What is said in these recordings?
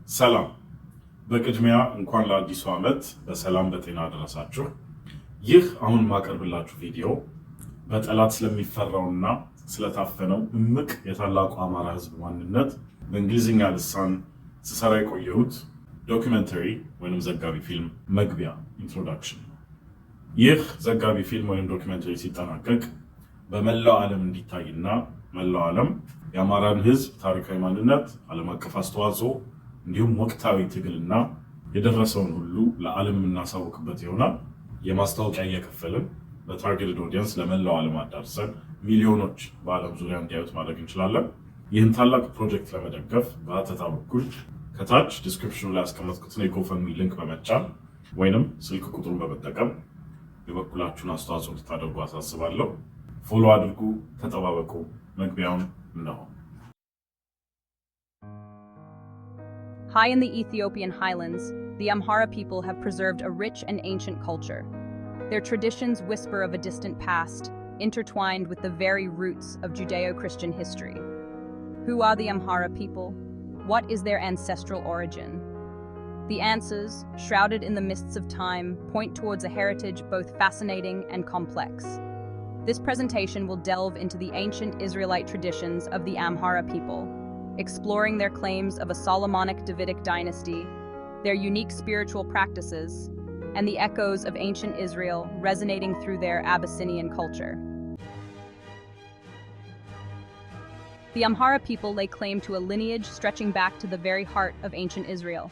ሰላም በቅድሚያ እንኳን ለአዲሱ ዓመት በሰላም በጤና አደረሳችሁ። ይህ አሁን ማቀርብላችሁ ቪዲዮ በጠላት ስለሚፈራውና ስለታፈነው እምቅ የታላቁ አማራ ሕዝብ ማንነት በእንግሊዝኛ ልሳን ስሰራ የቆየሁት ዶክመንተሪ ወይም ዘጋቢ ፊልም መግቢያ ኢንትሮዳክሽን ነው። ይህ ዘጋቢ ፊልም ወይም ዶክመንተሪ ሲጠናቀቅ በመላው ዓለም እንዲታይና መላው ዓለም የአማራን ሕዝብ ታሪካዊ ማንነት፣ ዓለም አቀፍ አስተዋጽኦ እንዲሁም ወቅታዊ ትግልና የደረሰውን ሁሉ ለዓለም የምናሳውቅበት ይሆናል። የማስታወቂያ እየከፈልን በታርጌትድ ኦዲየንስ ለመላው ዓለም አዳርሰን ሚሊዮኖች በዓለም ዙሪያ እንዲያዩት ማድረግ እንችላለን። ይህን ታላቅ ፕሮጀክት ለመደገፍ በአተታ በኩል ከታች ዲስክሪፕሽኑ ላይ ያስቀመጥኩትን የጎፈንሚ ሊንክ በመጫን ወይንም ስልክ ቁጥሩን በመጠቀም የበኩላችሁን አስተዋጽኦ እንድታደርጉ አሳስባለሁ። ፎሎ አድርጉ፣ ተጠባበቁ። መግቢያውን ነው። High in the Ethiopian highlands, the Amhara people have preserved a rich and ancient culture. Their traditions whisper of a distant past, intertwined with the very roots of Judeo-Christian history. Who are the Amhara people? What is their ancestral origin? The answers, shrouded in the mists of time, point towards a heritage both fascinating and complex. This presentation will delve into the ancient Israelite traditions of the Amhara people, exploring their claims of a Solomonic Dynasty, their unique spiritual practices, and the echoes of ancient Israel resonating through their Abyssinian culture. The Amhara people lay claim to a lineage stretching back to the very heart of ancient Israel.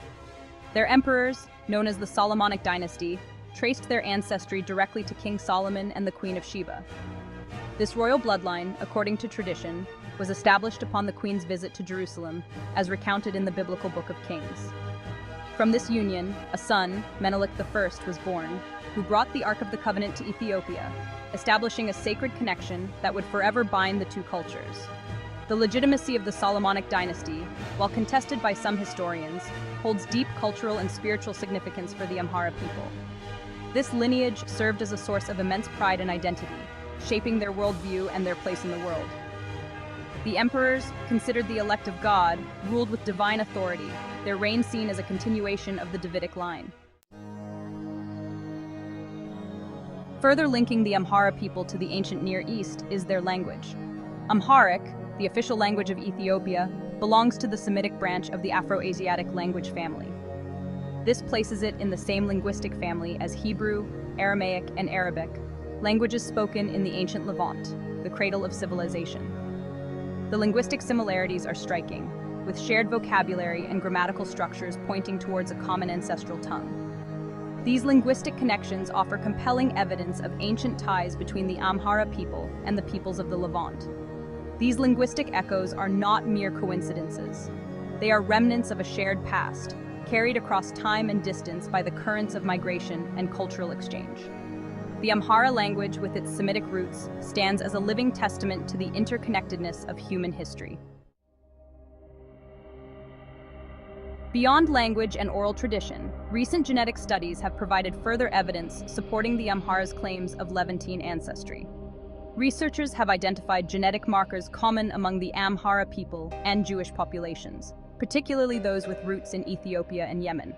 Their emperors, known as the Solomonic Dynasty, traced their ancestry directly to King Solomon and the Queen of Sheba. This royal bloodline, according to tradition, was established upon the Queen's visit to Jerusalem, as recounted in the biblical Book of Kings. From this union, a son, Menelik I, was born, who brought the Ark of the Covenant to Ethiopia, establishing a sacred connection that would forever bind the two cultures. The legitimacy of the Solomonic Dynasty, while contested by some historians, holds deep cultural and spiritual significance for the Amhara people. This lineage served as a source of immense pride and identity, shaping their worldview and their place in the world. The emperors, considered the elect of God, ruled with divine authority, their reign seen as a continuation of the Davidic line. Further linking the Amhara people to the ancient Near East is their language. Amharic, the official language of Ethiopia, belongs to the Semitic branch of the Afro-Asiatic language family. This places it in the same linguistic family as Hebrew, Aramaic, and Arabic, languages spoken in the ancient Levant, the cradle of civilization. The linguistic similarities are striking, with shared vocabulary and grammatical structures pointing towards a common ancestral tongue. These linguistic connections offer compelling evidence of ancient ties between the Amhara people and the peoples of the Levant. These linguistic echoes are not mere coincidences. They are remnants of a shared past, carried across time and distance by the currents of migration and cultural exchange. The Amhara language, with its Semitic roots, stands as a living testament to the interconnectedness of human history. Beyond language and oral tradition, recent genetic studies have provided further evidence supporting the Amhara's claims of Levantine ancestry. Researchers have identified genetic markers common among the Amhara people and Jewish populations, particularly those with roots in Ethiopia and Yemen.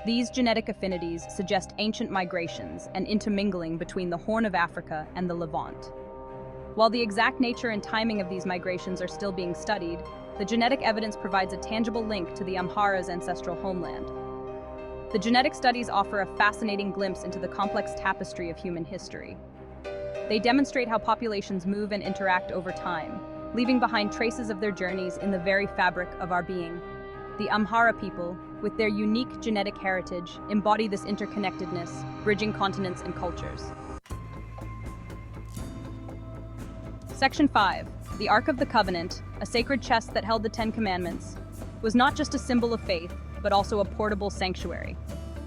These genetic affinities suggest ancient migrations and intermingling between the Horn of Africa and the Levant. While the exact nature and timing of these migrations are still being studied, the genetic evidence provides a tangible link to the Amhara's ancestral homeland. The genetic studies offer a fascinating glimpse into the complex tapestry of human history. They demonstrate how populations move and interact over time, leaving behind traces of their journeys in the very fabric of our being. The Amhara people, with their unique genetic heritage, embody this interconnectedness, bridging continents and cultures. Section 5. The Ark of the Covenant, a sacred chest that held the Ten Commandments, was not just a symbol of faith, but also a portable sanctuary.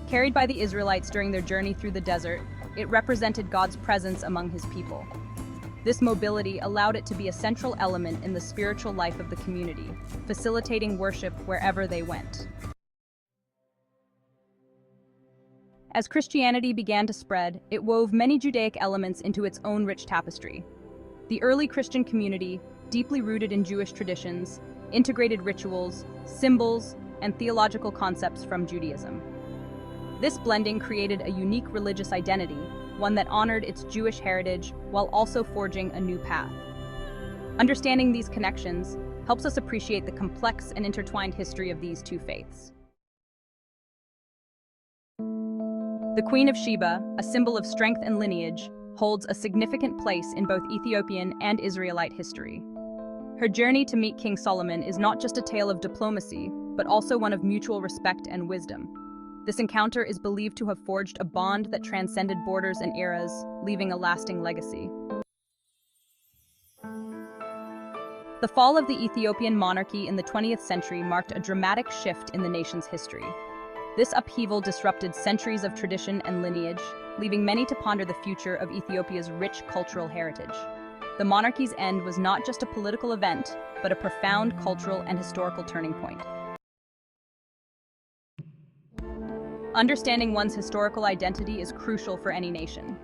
Carried by the Israelites during their journey through the desert, it represented God's presence among his people. This mobility allowed it to be a central element in the spiritual life of the community, facilitating worship wherever they went. As Christianity began to spread, it wove many Judaic elements into its own rich tapestry. The early Christian community, deeply rooted in Jewish traditions, integrated rituals, symbols, and theological concepts from Judaism. This blending created a unique religious identity, one that honored its Jewish heritage while also forging a new path. Understanding these connections helps us appreciate the complex and intertwined history of these two faiths. The Queen of Sheba, a symbol of strength and lineage, holds a significant place in both Ethiopian and Israelite history. Her journey to meet King Solomon is not just a tale of diplomacy, but also one of mutual respect and wisdom. This encounter is believed to have forged a bond that transcended borders and eras, leaving a lasting legacy. The fall of the Ethiopian monarchy in the 20th century marked a dramatic shift in the nation's history. This upheaval disrupted centuries of tradition and lineage, leaving many to ponder the future of Ethiopia's rich cultural heritage. The monarchy's end was not just a political event, but a profound cultural and historical turning point. Understanding one's historical identity is crucial for any nation.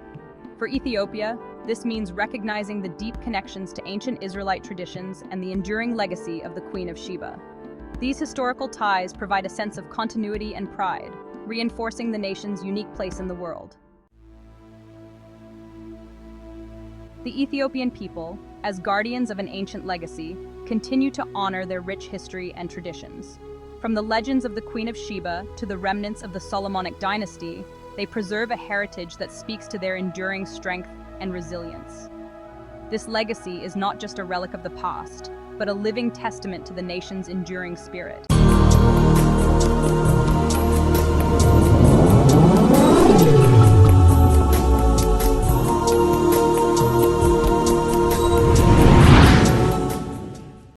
For Ethiopia, this means recognizing the deep connections to ancient Israelite traditions and the enduring legacy of the Queen of Sheba. These historical ties provide a sense of continuity and pride, reinforcing the nation's unique place in the world. The Ethiopian people, as guardians of an ancient legacy, continue to honor their rich history and traditions. From the legends of the Queen of Sheba to the remnants of the Solomonic Dynasty, they preserve a heritage that speaks to their enduring strength and resilience. This legacy is not just a relic of the past, but a living testament to the nation's enduring spirit.